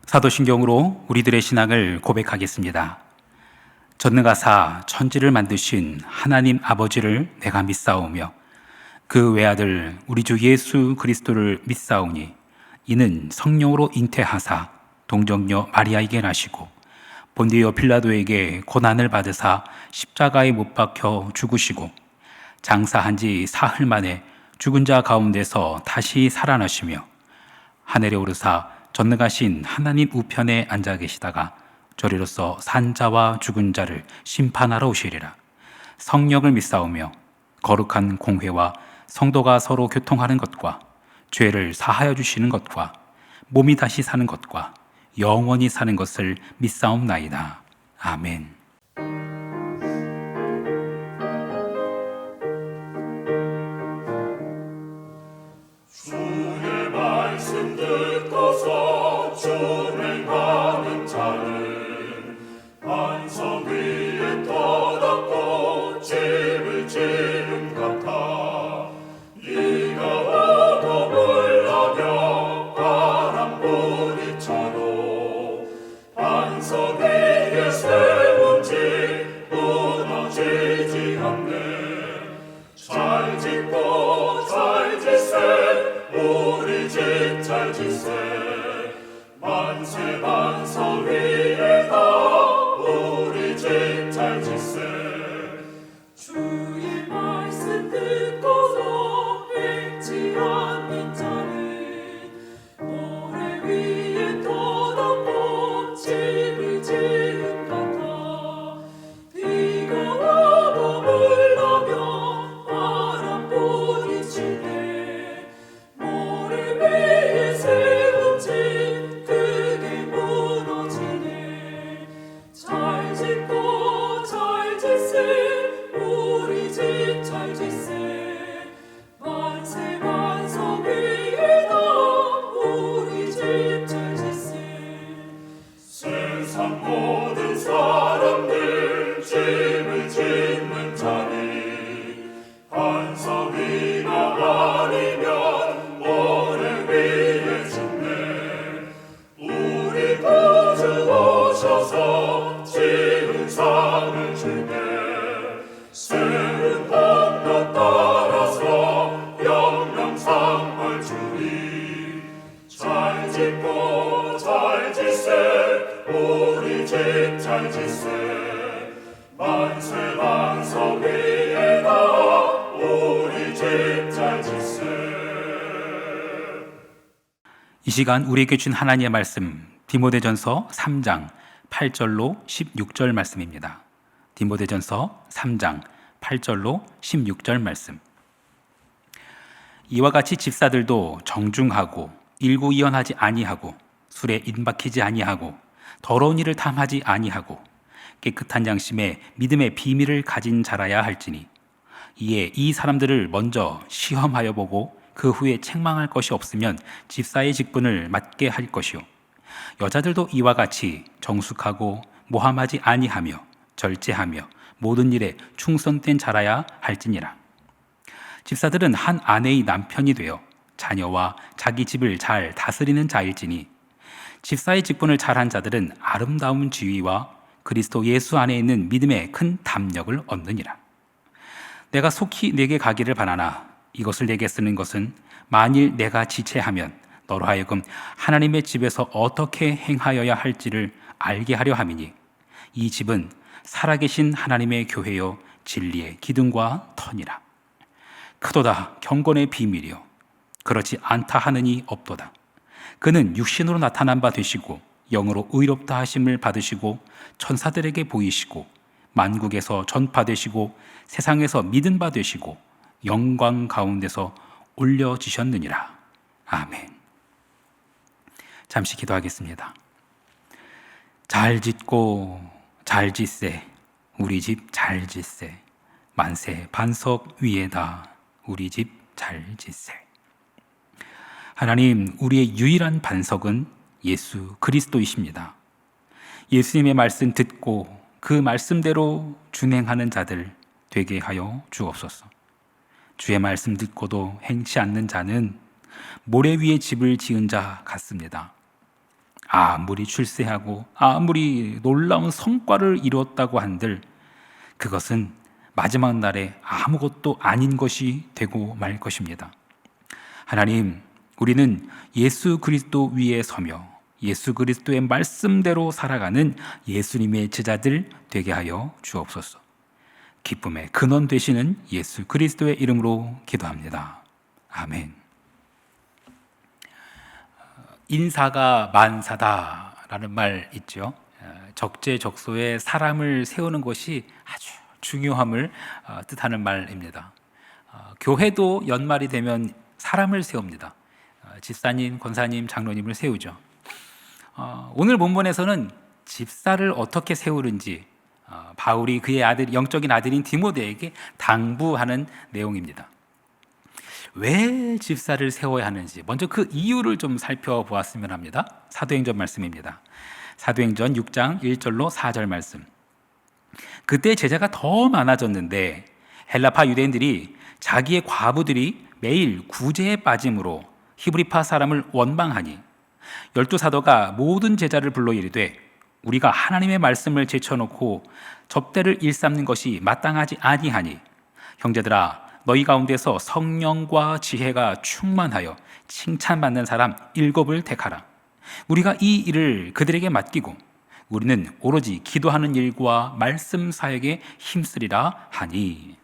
사도신경으로 우리들의 신앙을 고백하겠습니다. 전능하사 천지를 만드신 하나님 아버지를 내가 믿사오며 그 외아들 우리 주 예수 그리스도를 믿사오니 이는 성령으로 잉태하사 동정녀 마리아에게 나시고 본디오 빌라도에게 고난을 받으사 십자가에 못 박혀 죽으시고 장사한 지 사흘 만에 죽은 자 가운데서 다시 살아나시며 하늘에 오르사 전능하신 하나님 우편에 앉아 계시다가 저리로서 산자와 죽은 자를 심판하러 오시리라. 성령을 믿사오며 거룩한 공회와 성도가 서로 교통하는 것과 죄를 사하여 주시는 것과 몸이 다시 사는 것과 영원히 사는 것을 믿사옵나이다. 아멘. 주의 말씀 듣고서 준행하는 자는 반석 위에 떠닫고 집을 지은 같아. 네가 오고 물러며 바람 부딪혀도 반석 위에 세운 집 무너지지 않네. 잘 짓고 잘 짓세 우리 집 잘 짓세. 만세 반석 위에다 우리 집 잘 짓세. 주의 말씀 듣고서 행치 않는 자는 모래 위에 떠닫고 집을 지은 같아. 비가 와도 물러며 바람 부딪히네. 모래 위에 세운 집 크게 무너지네. 잘 짓고 잘 짓세 우리 집 잘 짓세. 만세 반석 위에다 우리 집 잘 짓세. 세상 모든 사람들 집을 짓는 자니 반석 위가 아니면 모래 위에 짓네. 우리 구주 오셔서 지은 상을 주네. 세운 법도 따라서 영영상을 주리. 잘 짓고 잘 짓세 우리 집 잘 짓세. 만세 반석 위에다 우리 집 잘 짓세. 이 시간 우리에게 준 하나님의 말씀 디모데전서 3장 8절로 16절 말씀입니다. 디모데전서 3장 8절로 16절 말씀. 이와 같이 집사들도 정중하고 일구이연하지 아니하고 술에 인박히지 아니하고 더러운 일을 탐하지 아니하고 깨끗한 양심에 믿음의 비밀을 가진 자라야 할지니 이에 이 사람들을 먼저 시험하여 보고 그 후에 책망할 것이 없으면 집사의 직분을 맡게 할 것이요 여자들도 이와 같이 정숙하고 모함하지 아니하며 절제하며 모든 일에 충성된 자라야 할지니라. 집사들은 한 아내의 남편이 되어 자녀와 자기 집을 잘 다스리는 자일지니 집사의 직분을 잘한 자들은 아름다운 지위와 그리스도 예수 안에 있는 믿음의 큰 담력을 얻느니라. 내가 속히 내게 가기를 바라나 이것을 내게 쓰는 것은 만일 내가 지체하면 너로 하여금 하나님의 집에서 어떻게 행하여야 할지를 알게 하려 함이니 이 집은 살아계신 하나님의 교회요 진리의 기둥과 터니라. 크도다 경건의 비밀이요 그렇지 않다 하느니 없도다. 그는 육신으로 나타난 바 되시고 영으로 의롭다 하심을 받으시고 천사들에게 보이시고 만국에서 전파되시고 세상에서 믿은 바 되시고 영광 가운데서 올려지셨느니라. 아멘. 잠시 기도하겠습니다. 잘 짓고 잘 짓세 우리 집 잘 짓세. 만세 반석 위에다 우리 집 잘 짓세. 하나님, 우리의 유일한 반석은 예수 그리스도이십니다. 예수님의 말씀 듣고 그 말씀대로 준행하는 자들 되게 하여 주옵소서. 주의 말씀 듣고도 행치 않는 자는 모래 위에 집을 지은 자 같습니다. 아무리 출세하고 아무리 놀라운 성과를 이루었다고 한들 그것은 마지막 날에 아무것도 아닌 것이 되고 말 것입니다. 하나님, 우리는 예수 그리스도 위에 서며 예수 그리스도의 말씀대로 살아가는 예수님의 제자들 되게 하여 주옵소서. 기쁨의 근원 되시는 예수 그리스도의 이름으로 기도합니다. 아멘. 인사가 만사다라는 말 있죠. 적재적소에 사람을 세우는 것이 아주 중요함을 뜻하는 말입니다. 교회도 연말이 되면 사람을 세웁니다. 집사님, 권사님, 장로님을 세우죠. 오늘 본문에서는 집사를 어떻게 세우는지 바울이 그의 아들, 영적인 아들인 디모데에게 당부하는 내용입니다. 왜 집사를 세워야 하는지 먼저 그 이유를 좀 살펴보았으면 합니다. 사도행전 말씀입니다. 사도행전 6장 1절로 4절 말씀. 그때 제자가 더 많아졌는데 헬라파 유대인들이 자기의 과부들이 매일 구제에 빠짐으로 히브리파 사람을 원망하니 12사도가 모든 제자를 불러 이르되 우리가 하나님의 말씀을 제쳐놓고 접대를 일삼는 것이 마땅하지 아니하니 형제들아 너희 가운데서 성령과 지혜가 충만하여 칭찬받는 사람 7을 택하라. 우리가 이 일을 그들에게 맡기고 우리는 오로지 기도하는 일과 말씀 사역에 힘쓰리라 하니.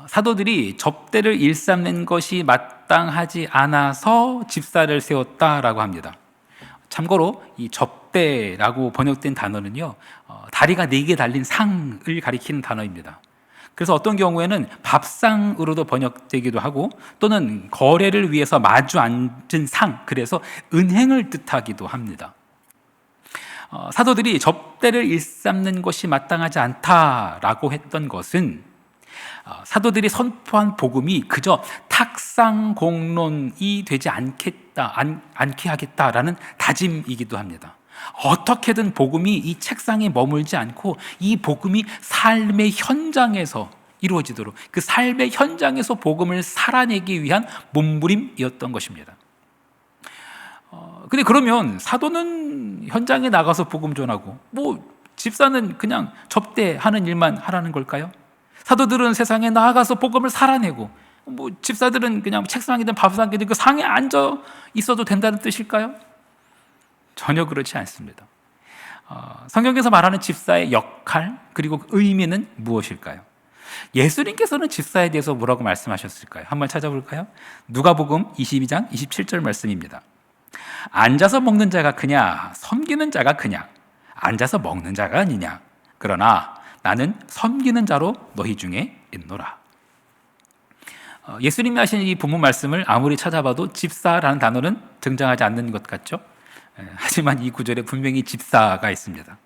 사도들이 접대를 일삼는 것이 마땅하지 않아서 집사를 세웠다라고 합니다. 참고로 이 접대라고 번역된 단어는요, 다리가 4개 달린 상을 가리키는 단어입니다. 그래서 어떤 경우에는 밥상으로도 번역되기도 하고 또는 거래를 위해서 마주 앉은 상, 그래서 은행을 뜻하기도 합니다. 사도들이 접대를 일삼는 것이 마땅하지 않다라고 했던 것은 사도들이 선포한 복음이 그저 탁상공론이 되지 않게 하겠다라는 다짐이기도 합니다. 어떻게든 복음이 이 책상에 머물지 않고 이 복음이 삶의 현장에서 이루어지도록 그 삶의 현장에서 복음을 살아내기 위한 몸부림이었던 것입니다. 근데 그러면 사도는 현장에 나가서 복음 전하고 집사는 그냥 접대하는 일만 하라는 걸까요? 사도들은 세상에 나아가서 복음을 살아내고 집사들은 그냥 책상이든 밥상이든 그 상에 앉아 있어도 된다는 뜻일까요? 전혀 그렇지 않습니다. 성경에서 말하는 집사의 역할 그리고 의미는 무엇일까요? 예수님께서는 집사에 대해서 뭐라고 말씀하셨을까요? 한번 찾아볼까요? 누가복음 22장 27절 말씀입니다. 앉아서 먹는 자가 크냐 섬기는 자가 크냐 앉아서 먹는 자가 아니냐 그러나 나는 섬기는 자로 너희 중에 있노라. 예수님이 하신 이 본문 말씀을 아무리 찾아봐도 집사라는 단어는 등장하지 않는 것 같죠? 하지만 이 구절에 분명히 집사가 있습니다.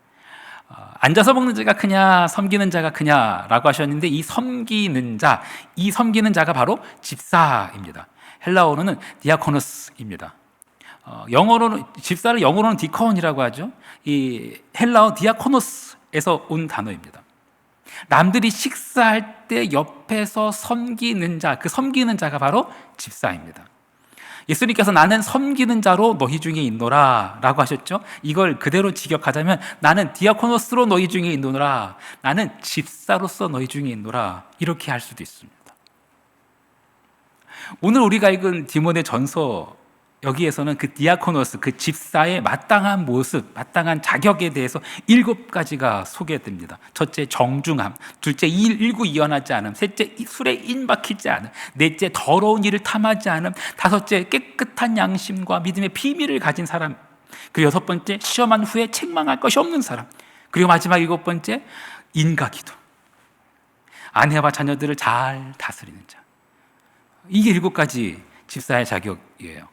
앉아서 먹는 자가 크냐 섬기는 자가 크냐라고 하셨는데 이 섬기는 자가 바로 집사입니다. 헬라어로는 디아코노스입니다. 영어로는 집사를 영어로는 디콘이라고 하죠. 이 헬라어 디아코노스에서 온 단어입니다. 남들이 식사할 때 옆에서 섬기는 자, 그 섬기는 자가 바로 집사입니다. 예수님께서 나는 섬기는 자로 너희 중에 있노라 라고 하셨죠. 이걸 그대로 직역하자면 나는 디아코노스로 너희 중에 있노라, 나는 집사로서 너희 중에 있노라, 이렇게 할 수도 있습니다. 오늘 우리가 읽은 디모데 전서, 여기에서는 그 디아코노스, 그 집사의 마땅한 모습, 마땅한 자격에 대해서 7가지가 소개됩니다. 첫째, 정중함. 둘째, 일구이연하지 않음. 셋째, 술에 인박히지 않음. 넷째, 더러운 일을 탐하지 않음. 다섯째, 깨끗한 양심과 믿음의 비밀을 가진 사람. 그리고 6번째, 시험한 후에 책망할 것이 없는 사람. 그리고 마지막 7번째, 인가기도. 아내와 자녀들을 잘 다스리는 자. 이게 7가지 집사의 자격이에요.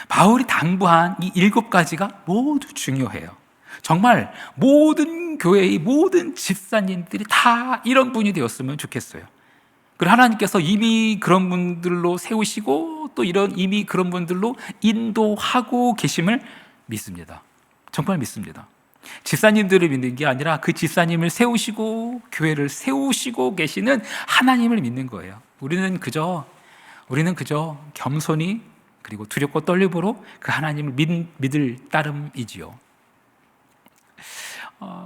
바울이 당부한 이 7가지가 모두 중요해요. 정말 모든 교회의 모든 집사님들이 다 이런 분이 되었으면 좋겠어요. 그리고 하나님께서 이미 그런 분들로 세우시고 또 이미 그런 분들로 인도하고 계심을 믿습니다. 정말 믿습니다. 집사님들을 믿는 게 아니라 그 집사님을 세우시고 교회를 세우시고 계시는 하나님을 믿는 거예요. 우리는 그저 겸손히 그리고 두렵고 떨림으로 그 하나님을 믿을 따름이지요.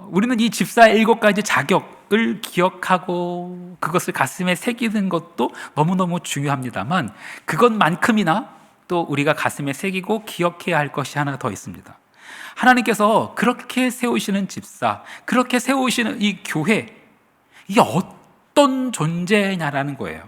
우리는 이 집사의 7가지 자격을 기억하고 그것을 가슴에 새기는 것도 너무너무 중요합니다만, 그것만큼이나 또 우리가 가슴에 새기고 기억해야 할 것이 하나 더 있습니다. 하나님께서 그렇게 세우시는 집사, 그렇게 세우시는 이 교회, 이게 어떤 존재냐라는 거예요.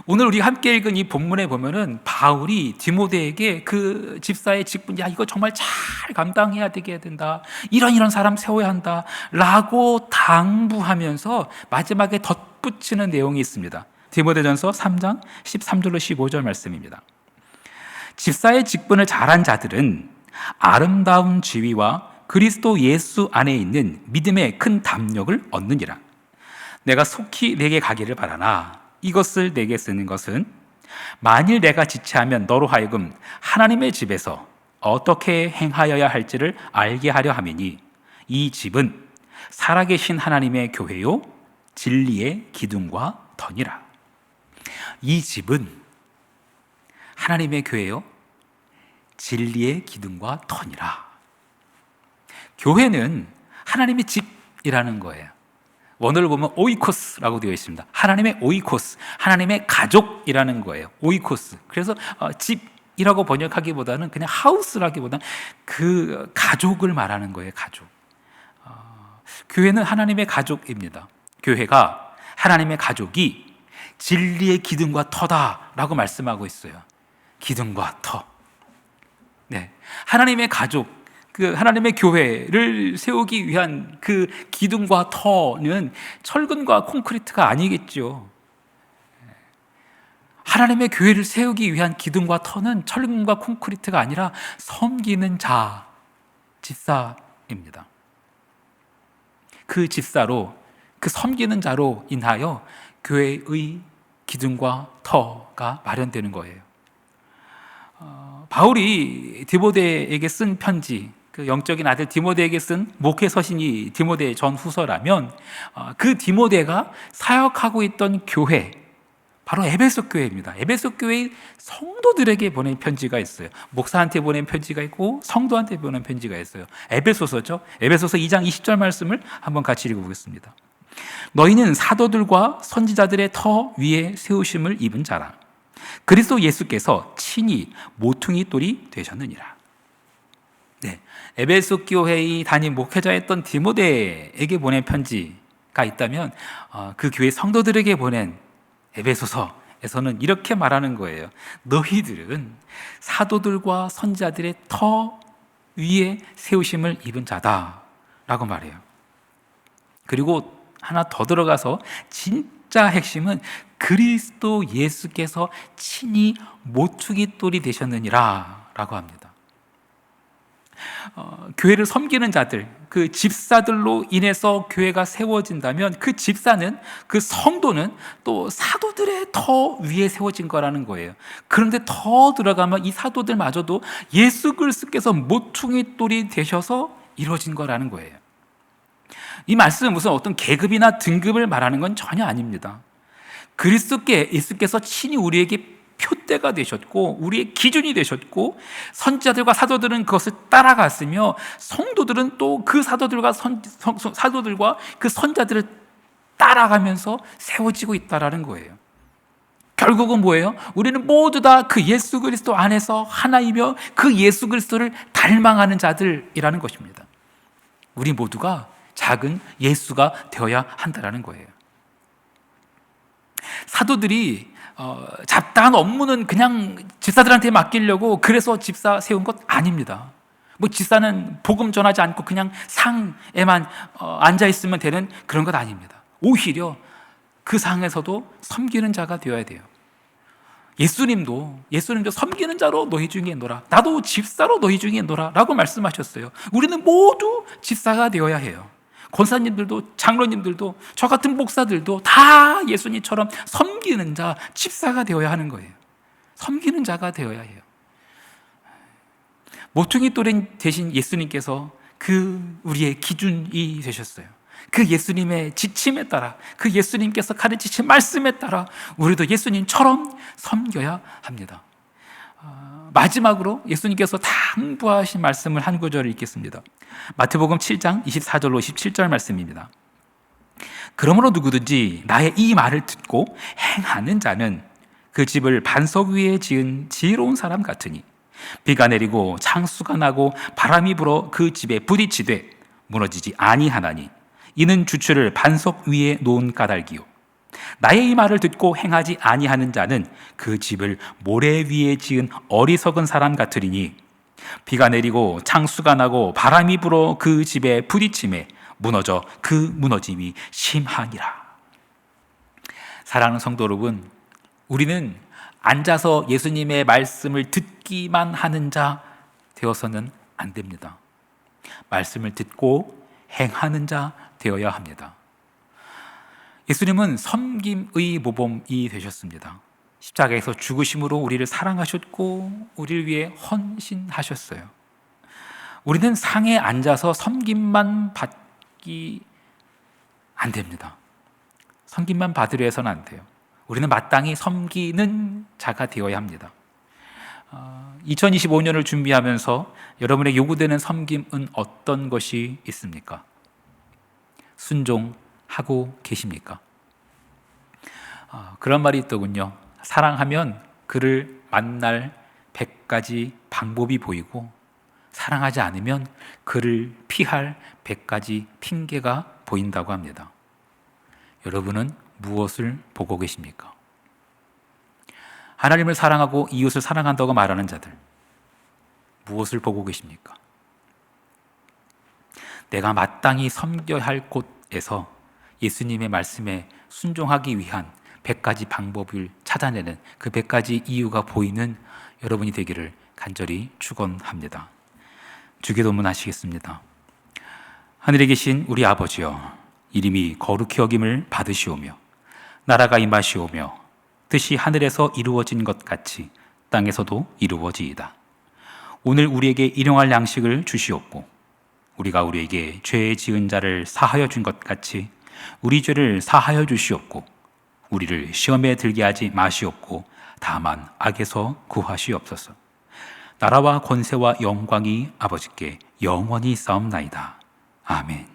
오늘 우리 함께 읽은 이 본문에 보면은 바울이 디모데에게 그 집사의 직분, 야, 이거 정말 잘 감당해야 되게 된다, 이런 사람 세워야 한다 라고 당부하면서 마지막에 덧붙이는 내용이 있습니다. 디모데전서 3장 13절로 15절 말씀입니다. 집사의 직분을 잘한 자들은 아름다운 지위와 그리스도 예수 안에 있는 믿음의 큰 담력을 얻느니라. 내가 속히 내게 가기를 바라나 이것을 내게 쓰는 것은 만일 내가 지체하면 너로 하여금 하나님의 집에서 어떻게 행하여야 할지를 알게 하려 함이니, 이 집은 살아계신 하나님의 교회요 진리의 기둥과 터니라. 이 집은 하나님의 교회요 진리의 기둥과 터니라. 교회는 하나님의 집이라는 거예요. 원어를 보면 오이코스라고 되어 있습니다. 하나님의 오이코스, 하나님의 가족이라는 거예요. 오이코스. 그래서 집이라고 번역하기보다는 그냥 하우스라기보다는 그 가족을 말하는 거예요. 가족. 교회는 하나님의 가족입니다. 교회가 하나님의 가족이 진리의 기둥과 터다라고 말씀하고 있어요. 기둥과 터. 네, 하나님의 가족, 그 하나님의 교회를 세우기 위한 그 기둥과 터는 철근과 콘크리트가 아니겠죠. 하나님의 교회를 세우기 위한 기둥과 터는 철근과 콘크리트가 아니라 섬기는 자, 집사입니다. 그 집사로, 그 섬기는 자로 인하여 교회의 기둥과 터가 마련되는 거예요. 바울이 디모데에게 쓴 편지, 그 영적인 아들 디모데에게 쓴 목회 서신이 디모데 전후서라면, 그 디모데가 사역하고 있던 교회, 바로 에베소 교회입니다. 에베소 교회의 성도들에게 보낸 편지가 있어요. 목사한테 보낸 편지가 있고 성도한테 보낸 편지가 있어요. 에베소서죠. 에베소서 2장 20절 말씀을 한번 같이 읽어보겠습니다. 너희는 사도들과 선지자들의 터 위에 세우심을 입은 자라. 그리스도 예수께서 친히 모퉁이 돌이 되셨느니라. 네, 에베소 교회의 담임 목회자였던 디모데에게 보낸 편지가 있다면, 그 교회 성도들에게 보낸 에베소서에서는 이렇게 말하는 거예요. 너희들은 사도들과 선지자들의 터 위에 세우심을 입은 자다라고 말해요. 그리고 하나 더 들어가서 진짜 핵심은 그리스도 예수께서 친히 모퉁이 돌이 되셨느니라 라고 합니다. 교회를 섬기는 자들, 그 집사들로 인해서 교회가 세워진다면 그 집사는, 그 성도는 또 사도들의 터 위에 세워진 거라는 거예요. 그런데 더 들어가면 이 사도들마저도 예수 그리스도께서 모퉁이 돌이 되셔서 이루어진 거라는 거예요. 이 말씀은 무슨 어떤 계급이나 등급을 말하는 건 전혀 아닙니다. 그리스도께 예수께서 친히 우리에게 표대가 되셨고 우리의 기준이 되셨고, 선지자들과 사도들은 그것을 따라갔으며 성도들은 또 그 사도들과 그 선지자들을 따라가면서 세워지고 있다라는 거예요. 결국은 뭐예요? 우리는 모두 다 그 예수 그리스도 안에서 하나이며 그 예수 그리스도를 닮아가는 자들이라는 것입니다. 우리 모두가 작은 예수가 되어야 한다라는 거예요. 사도들이 잡다한 업무는 그냥 집사들한테 맡기려고 그래서 집사 세운 것 아닙니다. 뭐 집사는 복음 전하지 않고 그냥 상에만 앉아 있으면 되는 그런 것 아닙니다. 오히려 그 상에서도 섬기는 자가 되어야 돼요. 예수님도 섬기는 자로 너희 중에 있노라, 나도 집사로 너희 중에 있노라 라고 말씀하셨어요. 우리는 모두 집사가 되어야 해요. 권사님들도, 장로님들도, 저 같은 목사들도 다 예수님처럼 섬기는 자, 집사가 되어야 하는 거예요. 섬기는 자가 되어야 해요. 모퉁이 돌 대신 예수님께서 그 우리의 기준이 되셨어요. 그 예수님의 지침에 따라, 그 예수님께서 가르치신 말씀에 따라 우리도 예수님처럼 섬겨야 합니다. 마지막으로 예수님께서 당부하신 말씀을 한 구절을 읽겠습니다. 마태복음 7장 24절로 27절 말씀입니다. 그러므로 누구든지 나의 이 말을 듣고 행하는 자는 그 집을 반석 위에 지은 지혜로운 사람 같으니 비가 내리고 창수가 나고 바람이 불어 그 집에 부딪히되 무너지지 아니하나니 이는 주추를 반석 위에 놓은 까닭이요 나의 이 말을 듣고 행하지 아니하는 자는 그 집을 모래 위에 지은 어리석은 사람 같으리니 비가 내리고 창수가 나고 바람이 불어 그 집에 부딪힘에 무너져 그 무너짐이 심하니라. 사랑하는 성도 여러분, 우리는 앉아서 예수님의 말씀을 듣기만 하는 자 되어서는 안 됩니다. 말씀을 듣고 행하는 자 되어야 합니다. 예수님은 섬김의 모범이 되셨습니다. 십자가에서 죽으심으로 우리를 사랑하셨고 우리를 위해 헌신하셨어요. 우리는 상에 앉아서 섬김만 받기 안 됩니다. 섬김만 받으려 해서는 안 돼요. 우리는 마땅히 섬기는 자가 되어야 합니다. 2025년을 준비하면서 여러분의 요구되는 섬김은 어떤 것이 있습니까? 순종하고 계십니까? 그런 말이 있더군요. 사랑하면 그를 만날 100가지 방법이 보이고 사랑하지 않으면 그를 피할 100가지 핑계가 보인다고 합니다. 여러분은 무엇을 보고 계십니까? 하나님을 사랑하고 이웃을 사랑한다고 말하는 자들, 무엇을 보고 계십니까? 내가 마땅히 섬겨야 할 곳에서 예수님의 말씀에 순종하기 위한 100가지 방법을 찾아내는 그 100가지 이유가 보이는 여러분이 되기를 간절히 축원합니다. 주기도문 하시겠습니다. 하늘에 계신 우리 아버지여, 이름이 거룩히 여김을 받으시오며 나라가 임하시오며 뜻이 하늘에서 이루어진 것 같이 땅에서도 이루어지이다. 오늘 우리에게 일용할 양식을 주시옵고 우리가 우리에게 죄 지은 자를 사하여 준 것 같이 우리 죄를 사하여 주시옵고 우리를 시험에 들게 하지 마시옵고 다만 악에서 구하시옵소서. 나라와 권세와 영광이 아버지께 영원히 싸움나이다. 아멘.